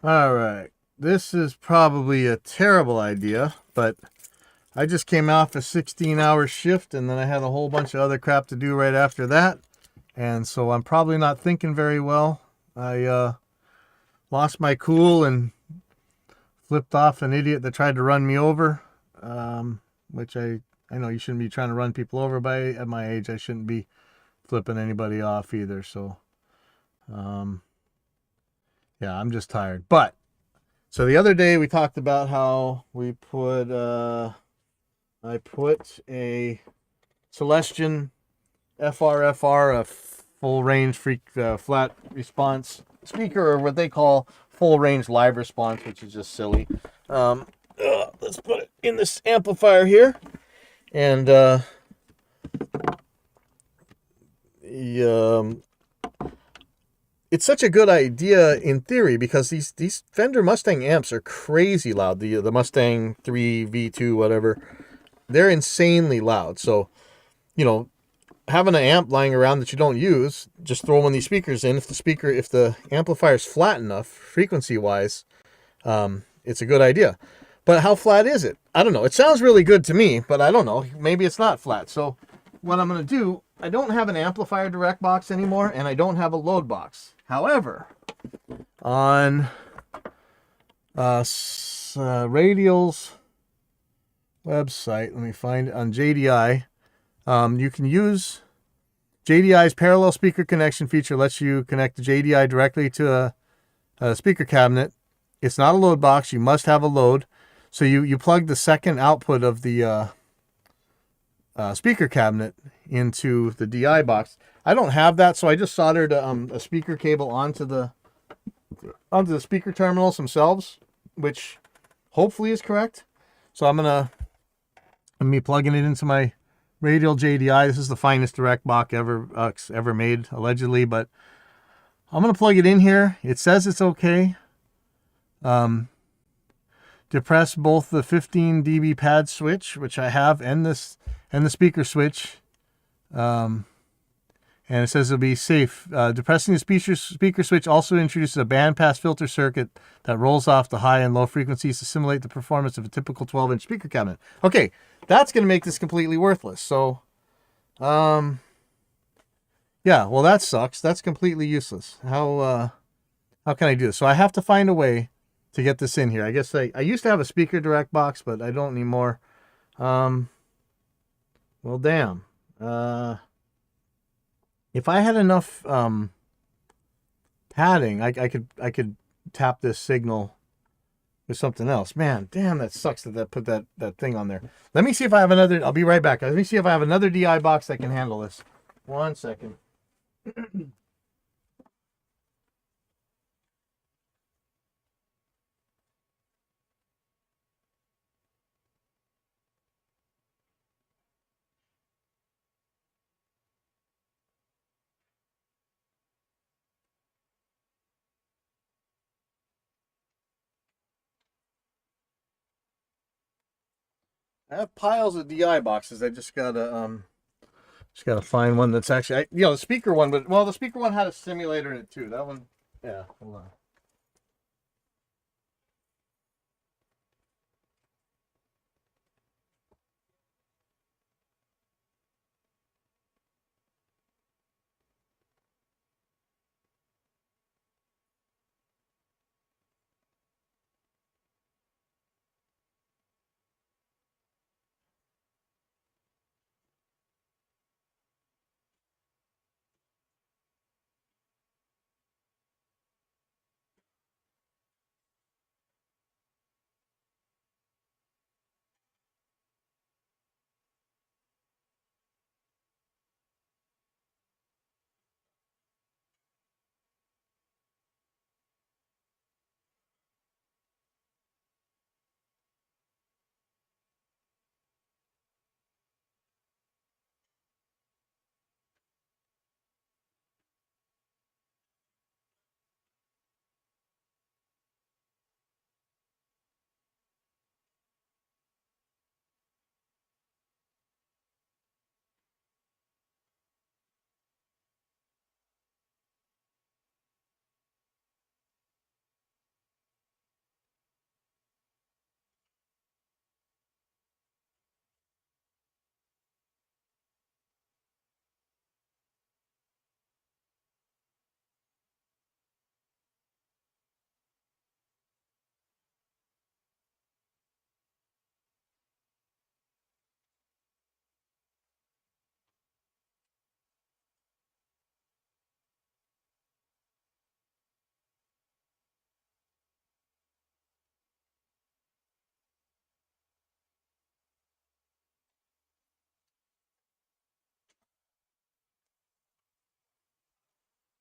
All right. This is probably a terrible idea, but I just came off a 16-hour shift and then I had a whole bunch of other crap to do right after that. And so I'm probably not thinking very well. I lost my cool and flipped off an idiot that tried to run me over, which I know you shouldn't be trying to run people over, but at my age, I shouldn't be flipping anybody off either. So, um, yeah, I'm just tired. But so the other day we talked about how we put I put a Celestion FRFR, a full range flat response speaker, or what they call full range live response, which is just silly. Let's put it in this amplifier here, and the, it's such a good idea in theory because these Fender Mustang amps are crazy loud. The Mustang 3 V2 whatever, they're insanely loud. So having an amp lying around that you don't use, just throw one of these speakers in. If the amplifier's flat enough frequency wise, it's a good idea. But how flat is it? I don't know. It sounds really good to me, but I don't know. Maybe it's not flat. So what I'm going to do, I don't have an amplifier direct box anymore, and I don't have a load box. However, on Radial's website, let me find it, on JDI, you can use JDI's parallel speaker connection feature. Lets you connect the JDI directly to a speaker cabinet. It's not a load box. You must have a load. So you plug the second output of the speaker cabinet into the DI box. I don't have that, so I just soldered a speaker cable onto the speaker terminals themselves, which hopefully is correct. So I'm plugging it into my Radial JDI. This is the finest direct box ever made, allegedly, but I'm gonna plug it in here. It says it's okay. Depress both the 15 dB pad switch, which I have, and the speaker switch. And it says it'll be safe. Depressing the speaker switch also introduces a bandpass filter circuit that rolls off the high and low frequencies to simulate the performance of a typical 12-inch speaker cabinet. Okay, that's going to make this completely worthless. So, yeah, well, that sucks. That's completely useless. How can I do this? So I have to find a way to get this in here. I guess I used to have a speaker direct box, but I don't anymore. Well, damn. If I had enough padding, I could tap this signal with something else. Man, damn, that sucks that put that thing on there. Let me see if I have another. I'll be right back. Let me see if I have another DI box that can handle this. 1 second. I have piles of DI boxes. I just gotta find one that's actually the speaker one. But well, the speaker one had a simulator in it too. That one, yeah. Hold on.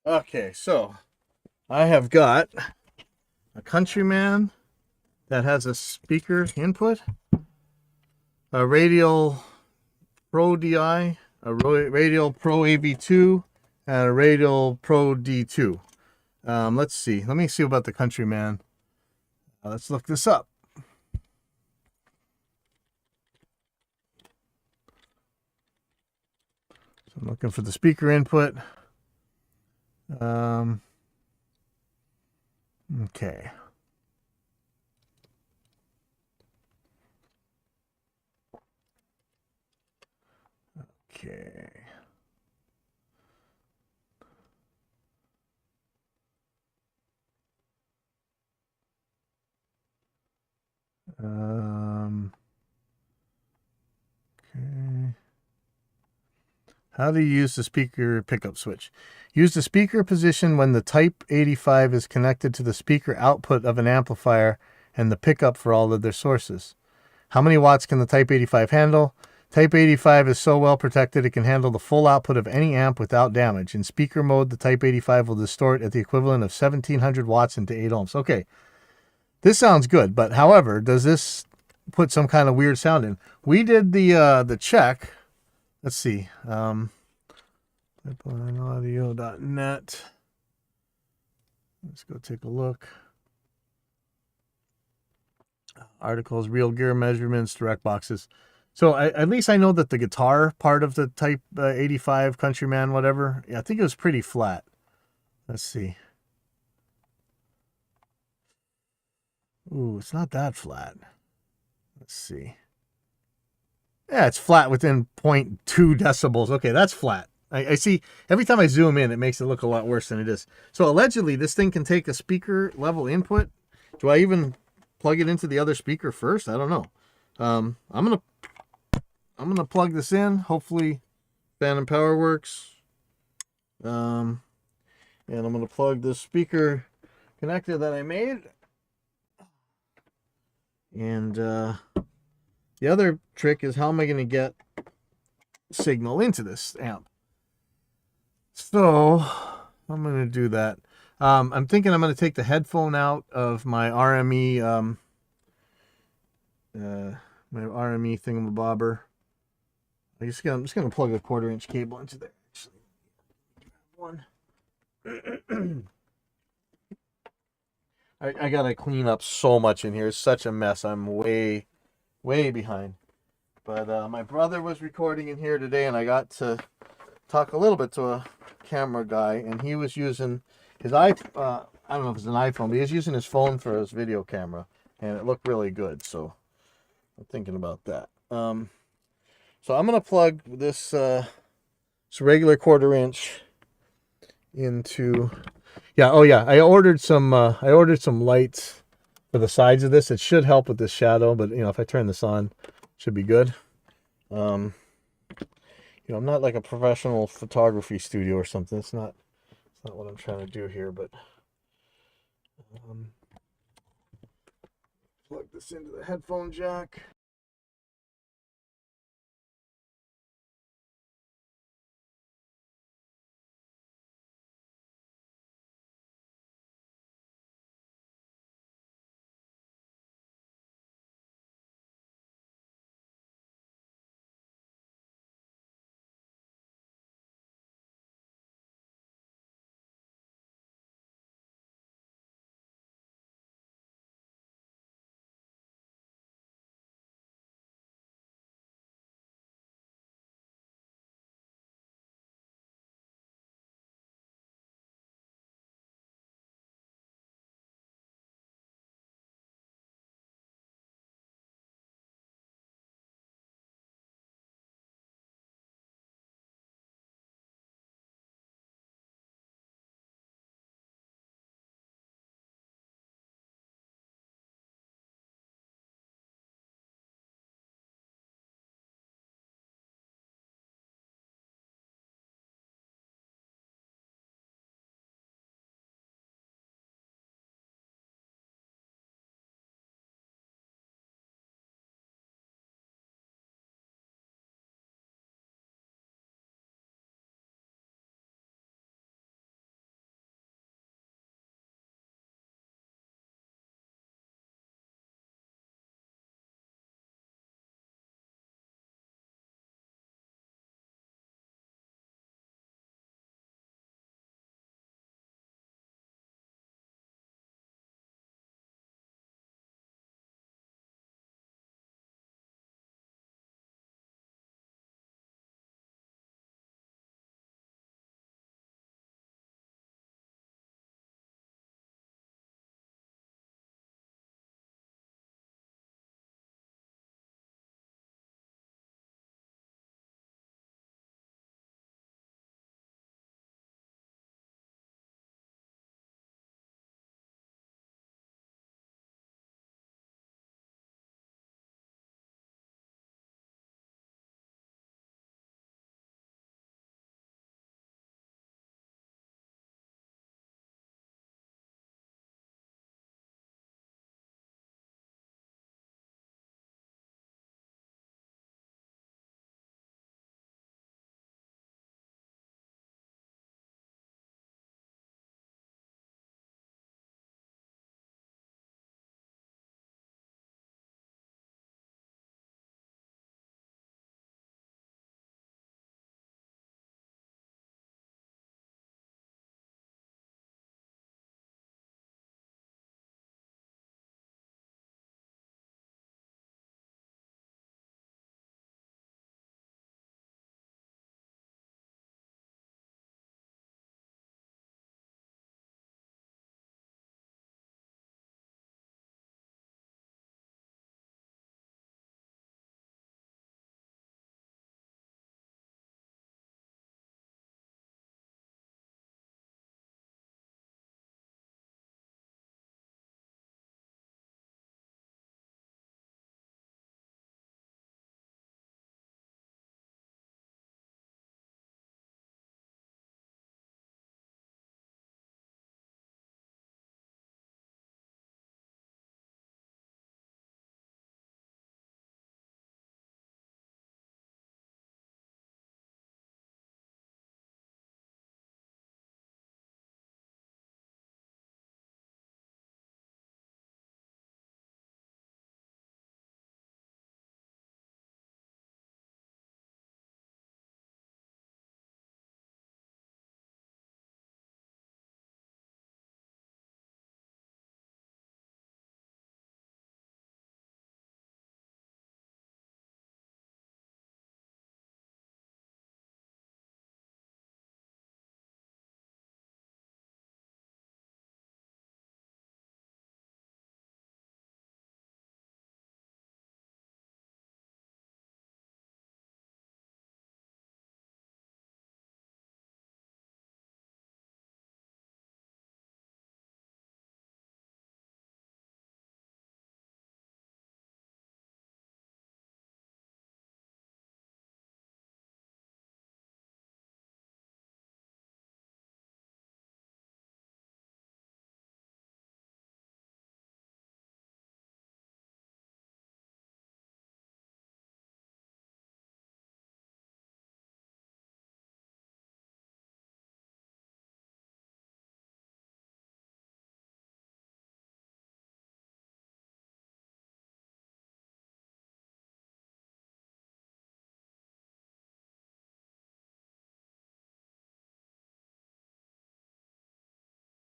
Okay, so I have got a Countryman that has a speaker input, a Radial Pro DI, a Radial Pro AV2, and a Radial Pro D2. Let's see. Let me see about the Countryman. Let's look this up. So I'm looking for the speaker input. Okay. Okay. Okay. How do you use the speaker pickup switch? Use the speaker position when the Type 85 is connected to the speaker output of an amplifier and the pickup for all of their sources. How many watts can the Type 85 handle? Type 85 is so well protected it can handle the full output of any amp without damage. In speaker mode, the Type 85 will distort at the equivalent of 1700 watts into 8 ohms. Okay, this sounds good, but however, does this put some kind of weird sound in? We did the check. Let's see. PipelineAudio.net. Let's go take a look. Articles, real gear measurements, direct boxes. So at least I know that the guitar part of the Type 85 Countryman, whatever, yeah, I think it was pretty flat. Let's see. Ooh, it's not that flat. Let's see. Yeah, it's flat within 0.2 decibels. Okay, that's flat. I see. Every time I zoom in, it makes it look a lot worse than it is. So allegedly, this thing can take a speaker level input. Do I even plug it into the other speaker first? I don't know. I'm gonna plug this in. Hopefully, Phantom Power works. And I'm gonna plug this speaker connector that I made. And the other trick is, how am I gonna get signal into this amp? So I'm going to do that. I'm thinking I'm going to take the headphone out of my RME, my RME thingamabobber. I'm just going to plug a 1/4-inch cable into there. Actually, one. I got to clean up so much in here. It's such a mess. I'm way behind. But my brother was recording in here today, and I got to talk a little bit to a camera guy, and he was using his I don't know if it's an iPhone, but he was using his phone for his video camera, and it looked really good. So I'm thinking about that. So I'm gonna plug this regular 1/4-inch into. Yeah. Oh yeah. I ordered some lights for the sides of this. It should help with this shadow, but if I turn this on, it should be good. I'm not like a professional photography studio or something. It's not what I'm trying to do here, but plug this into the headphone jack.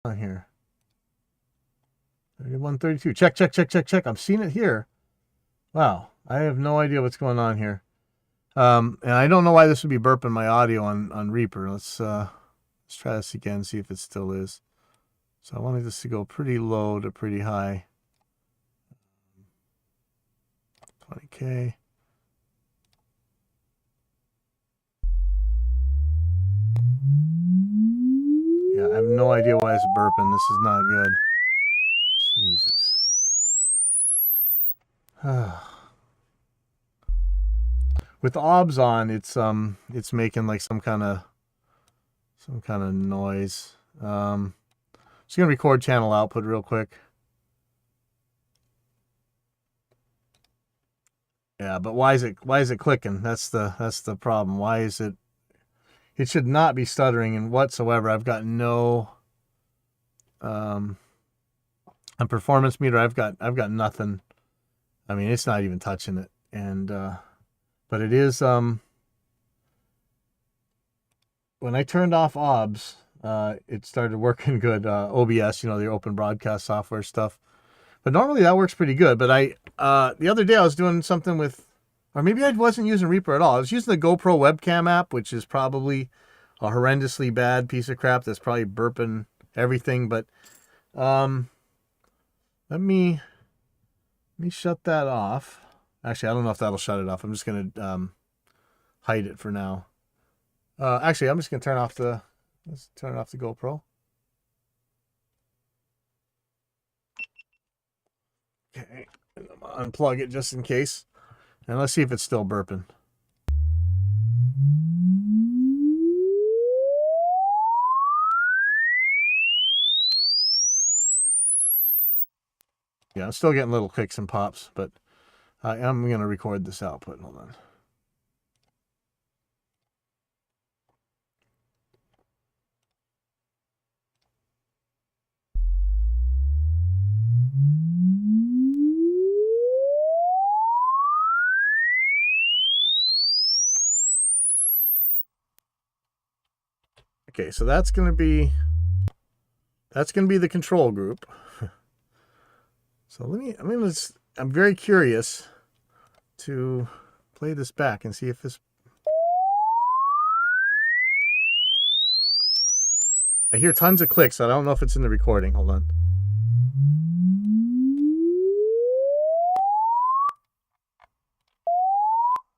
On here. 3132. Check, check, check, check, check. I'm seeing it here. Wow. I have no idea what's going on here. And I don't know why this would be burping my audio on Reaper. Let's try this again, see if it still is. So I wanted this to go pretty low to pretty high. 20K. Yeah, I have no idea why it's burping. This is not good. Jesus. With OBS on, it's making like some kind of noise. Just gonna record channel output real quick. Yeah, but why is it clicking? That's the problem. Why is it? It should not be stuttering in whatsoever. I've got no on performance meter. I've got nothing. I mean, it's not even touching it. And but it is when I turned off OBS, it started working good. OBS, you know, the open broadcast software stuff. But normally that works pretty good. But the other day I was doing something with, or maybe I wasn't using Reaper at all. I was using the GoPro webcam app, which is probably a horrendously bad piece of crap that's probably burping everything. But let me shut that off. Actually, I don't know if that'll shut it off. I'm just gonna hide it for now. Actually, I'm just gonna let's turn off the GoPro. Okay, and I'm gonna unplug it just in case. And let's see if it's still burping. Yeah, I'm still getting little clicks and pops, but I'm going to record this output. Hold on. Okay, so that's going to be the control group. So I'm very curious to play this back and see if this. I hear tons of clicks, so I don't know if it's in the recording. Hold on.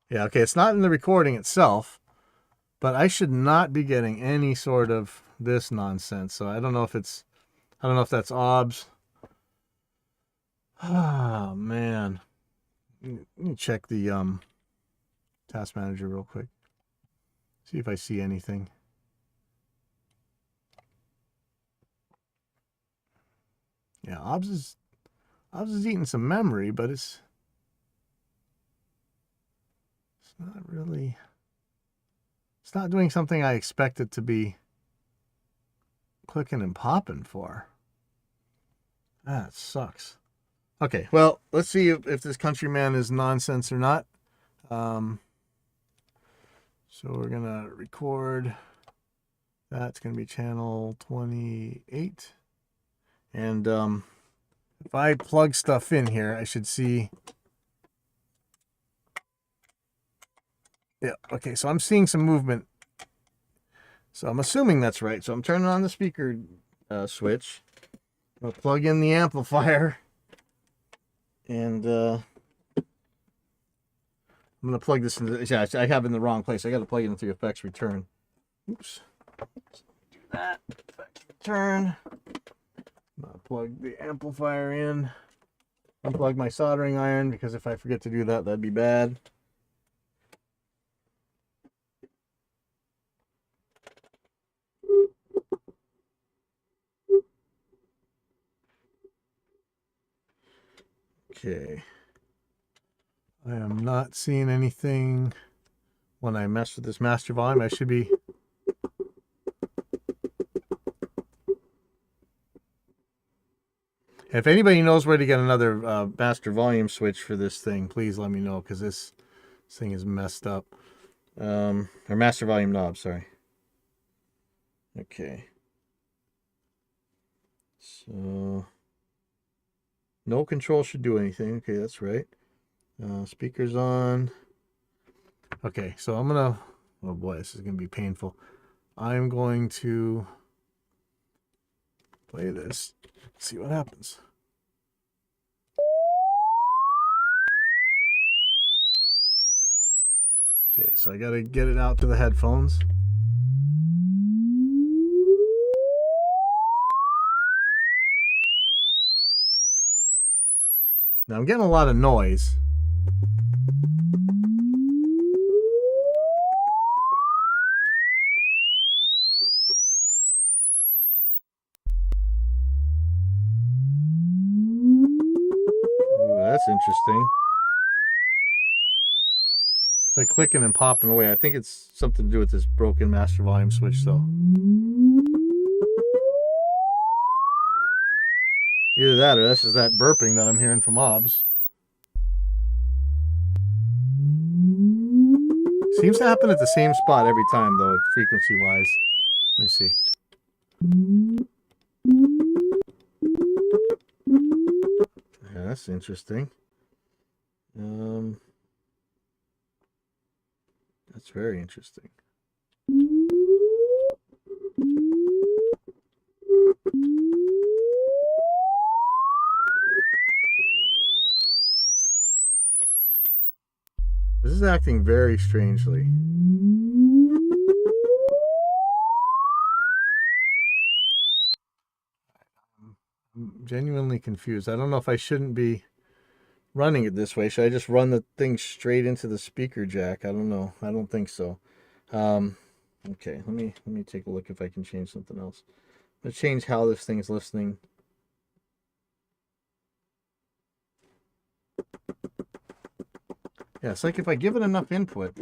Yeah, okay, it's not in the recording itself, but I should not be getting any sort of this nonsense. So I don't know if that's OBS. Oh man. Let me check the task manager real quick. See if I see anything. Yeah, OBS is eating some memory, but it's not really. It's not doing something I expect it to be clicking and popping for. That sucks. Okay, well, let's see if this countryman is nonsense or not. So we're gonna record. That's gonna be channel 28. And if I plug stuff in here, I should see. Yeah, okay, so I'm seeing some movement. So I'm assuming that's right. So I'm turning on the speaker switch. I'll plug in the amplifier. And I'm going to plug this into. Yeah, I have it in the wrong place. I got to plug it into effects return. Oops. So do that. Effects return. I'll plug the amplifier in. Unplug my soldering iron because if I forget to do that, that'd be bad. Okay. I am not seeing anything when I mess with this master volume. I should be. If anybody knows where to get another master volume switch for this thing, please let me know because this thing is messed up. Or master volume knob, sorry. Okay. So no control should do anything. Okay, that's right. Speakers on. Okay, so I'm gonna, oh boy, this is gonna be painful. I'm going to play this, see what happens. Okay, so I gotta get it out to the headphones. Now I'm getting a lot of noise. Ooh, that's interesting. It's like clicking and popping away. I think it's something to do with this broken master volume switch, though. Either that or this is that burping that I'm hearing from OBS. Seems to happen at the same spot every time, though, frequency-wise. Let me see. Yeah, that's interesting. That's very interesting. This is acting very strangely. I'm genuinely confused. I don't know if I shouldn't be running it this way. Should I just run the thing straight into the speaker jack? I don't know. I don't think so. Okay, let me take a look if I can change something else. Let's change how this thing's listening. Yeah, it's like if I give it enough input.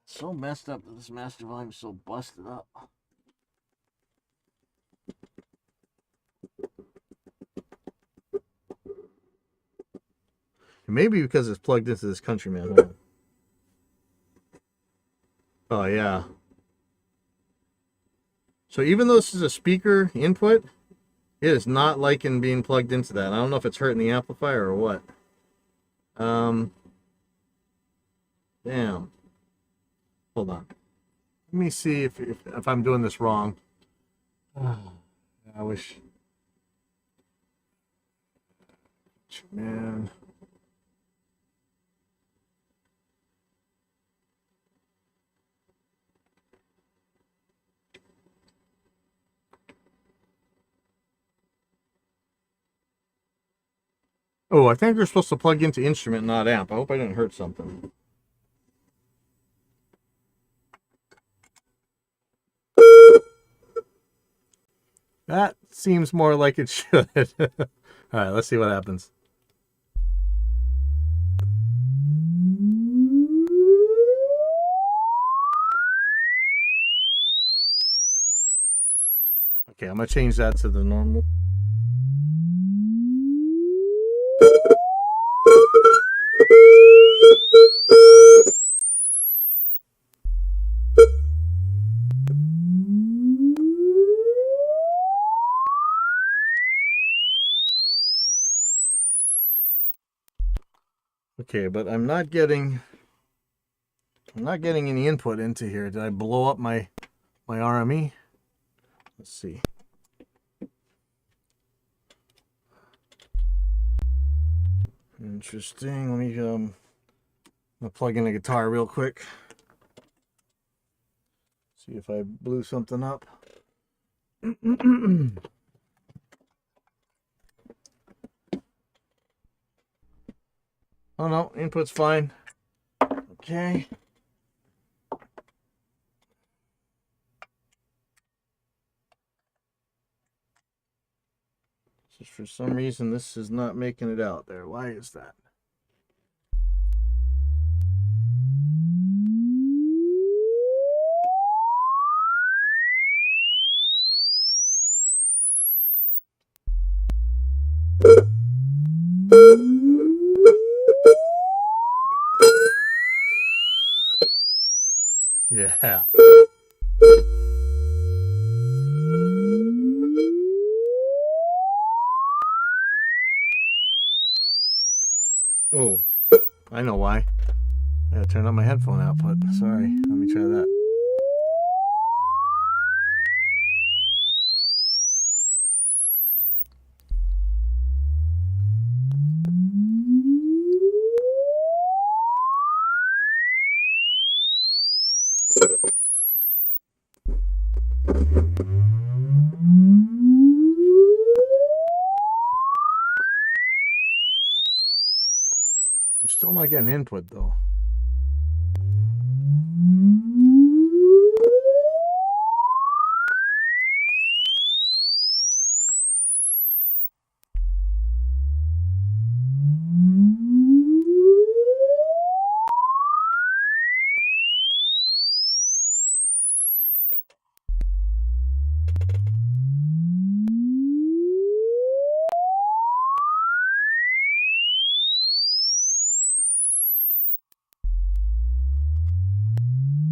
It's so messed up that this master volume is so busted up. Maybe because it's plugged into this Countryman. Hold on. Oh, yeah. So even though this is a speaker input, it is not liking being plugged into that. I don't know if it's hurting the amplifier or what. Damn. Hold on. Let me see if I'm doing this wrong. I wish. Man. Oh, I think you're supposed to plug into instrument, not amp. I hope I didn't hurt something. That seems more like it should. All right, let's see what happens. Okay, I'm going to change that to the normal. Okay, but I'm not getting any input into here. Did I blow up my RME? Let's see. Interesting. Let me I'm gonna plug in a guitar real quick. See if I blew something up. Oh no, input's fine. Okay. Just for some reason this is not making it out there. Why is that? Yeah. Oh, I know why. I gotta turn on my headphone output. Sorry. Let me try that. I'm still not getting input though.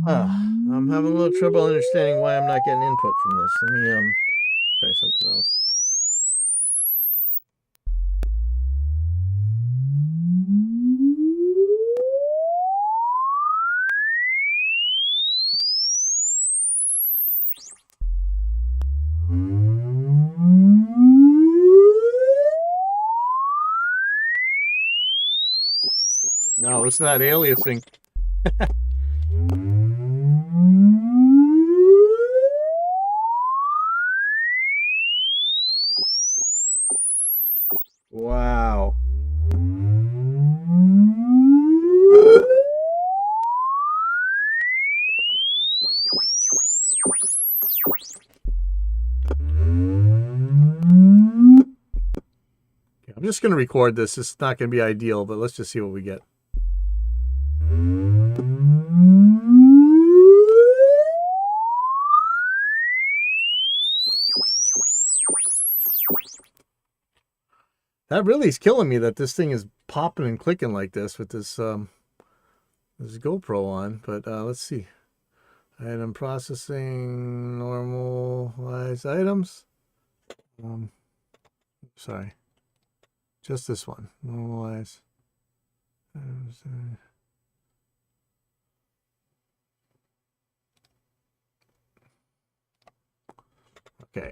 I'm having a little trouble understanding why I'm not getting input from this. Let me try something else. No, it's not aliasing. Wow. I'm just going to record this. It's not going to be ideal, but let's just see what we get. That really is killing me that this thing is popping and clicking like this with this this GoPro on. But let's see. Item processing, normalize items. Sorry. Just this one. Normalize. Okay.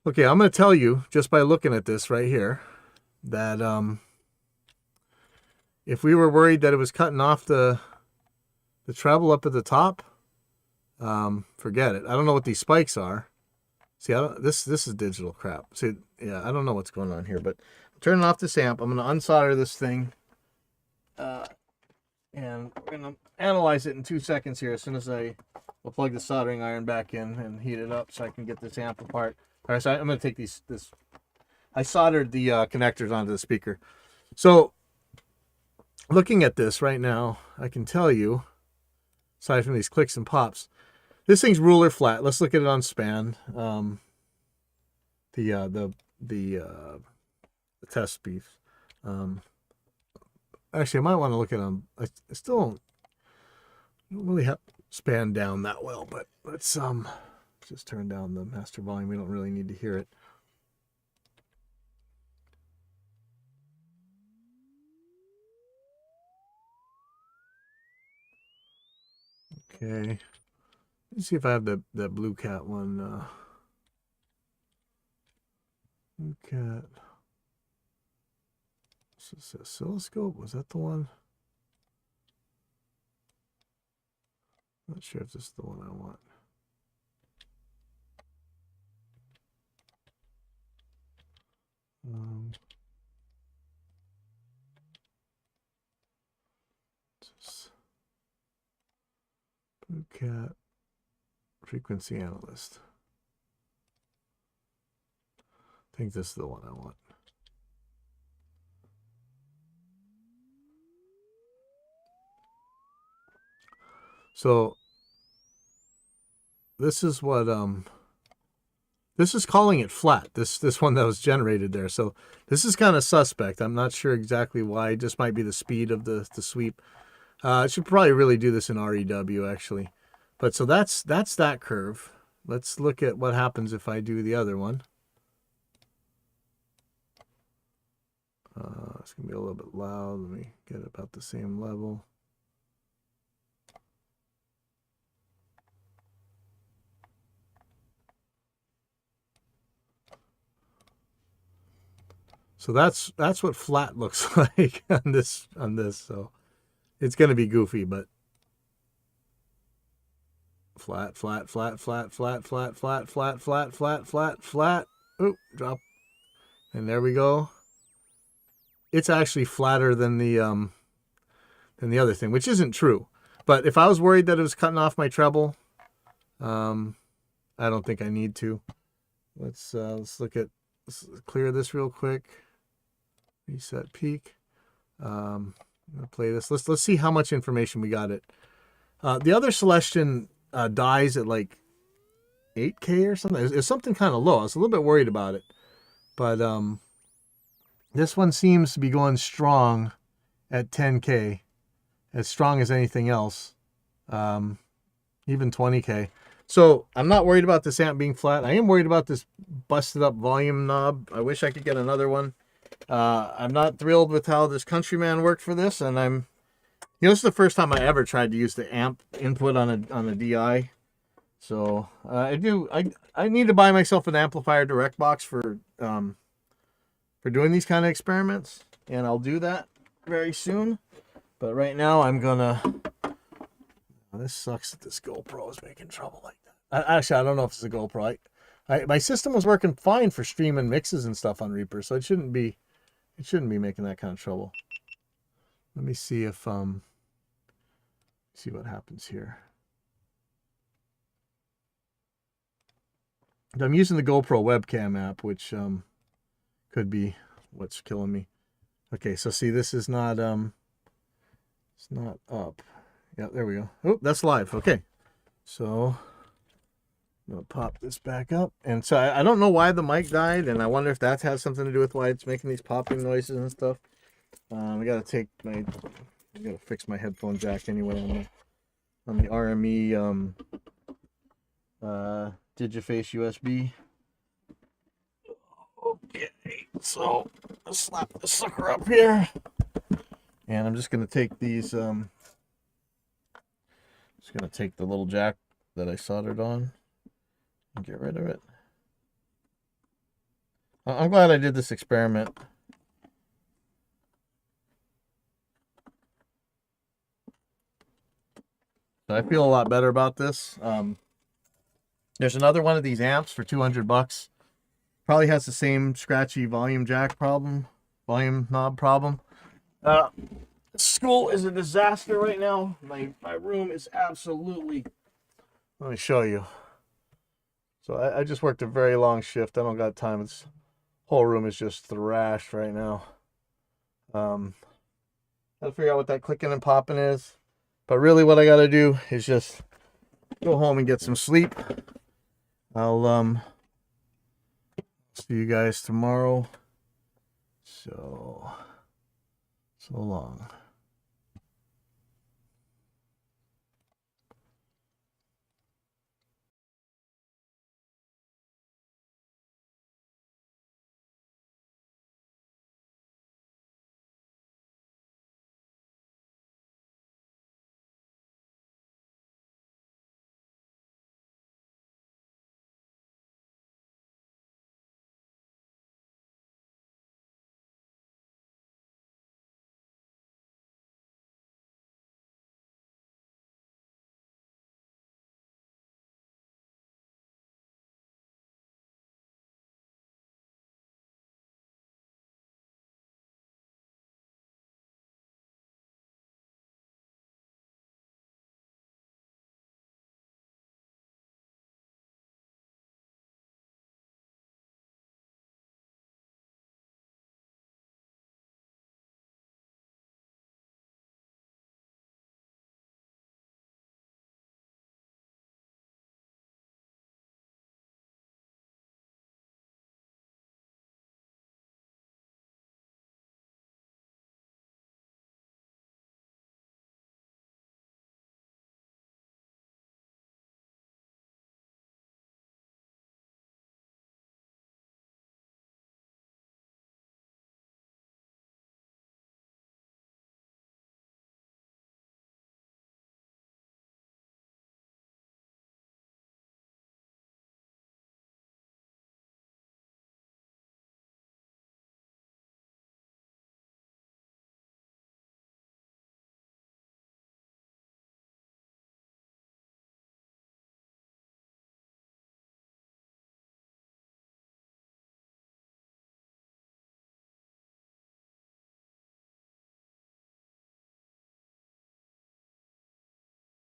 Okay, I'm going to tell you, just by looking at this right here, that if we were worried that it was cutting off the treble up at the top, forget it. I don't know what these spikes are. See, this is digital crap. See, yeah, I don't know what's going on here, but I'm turning off this amp. I'm going to unsolder this thing, and we're going to analyze it in 2 seconds here as soon as we'll plug the soldering iron back in and heat it up so I can get this amp apart. All right, so I'm going to take this. I soldered the connectors onto the speaker. So, looking at this right now, I can tell you, aside from these clicks and pops, this thing's ruler flat. Let's look at it on span. The test speed. Actually, I might want to look at them. I still don't really have span down that well, but let's just turn down the master volume. We don't really need to hear it. Okay. Let's see if I have that Blue Cat one. Blue Cat. Is this oscilloscope? Was that the one? Not sure if this is the one I want. Blue Cat frequency analyst. I think this is the one I want. So this is what this is calling it flat. This one that was generated there. So this is kind of suspect. I'm not sure exactly why. It just might be the speed of the sweep. I should probably really do this in REW actually. But so that's that curve. Let's look at what happens if I do the other one. It's going to be a little bit loud. Let me get it about the same level. So that's what flat looks like on this. So it's going to be goofy, but flat, flat, flat, flat, flat, flat, flat, flat, flat, flat, flat, flat. Oh, drop. And there we go. It's actually flatter than the other thing, which isn't true. But if I was worried that it was cutting off my treble, I don't think I need to. Let's clear this real quick. Reset peak. I'm gonna play this. Let's see how much information we got it. The other Celestion dies at like 8K or something. It's something kind of low. I was a little bit worried about it, but this one seems to be going strong at 10K, as strong as anything else, even 20K. So I'm not worried about this amp being flat. I am worried about this busted up volume knob. I wish I could get another one. I'm not thrilled with how this Countryman worked for this, and this is the first time I ever tried to use the amp input on a DI. So I need to buy myself an amplifier direct box for doing these kind of experiments, and I'll do that very soon. But right now I'm gonna. Oh, this sucks that this GoPro is making trouble like that. Actually, I don't know if it's a GoPro. My system was working fine for streaming mixes and stuff on Reaper, so it shouldn't be making that kind of trouble. Let me see if see what happens here. I'm using the GoPro webcam app, which could be what's killing me. Okay, so see, this is not it's not up. Yeah, there we go. Oh, that's live. Okay, so I'm gonna pop this back up. And so I don't know why the mic died, and I wonder if that has something to do with why it's making these popping noises and stuff. I gotta fix my headphone jack anyway on the RME Digiface USB. Okay, so let's slap this sucker up here, and I'm just gonna take these. Just gonna take the little jack that I soldered on and get rid of it. I'm glad I did this experiment. So I feel a lot better about this. There's another one of these amps for $200. Probably has the same scratchy volume jack problem, volume knob problem. School is a disaster right now. My room is absolutely. Let me show you. So I just worked a very long shift. I don't got time. This whole room is just thrashed right now. Gotta figure out what that clicking and popping is. But really what I gotta do is just go home and get some sleep. I'll see you guys tomorrow. So long.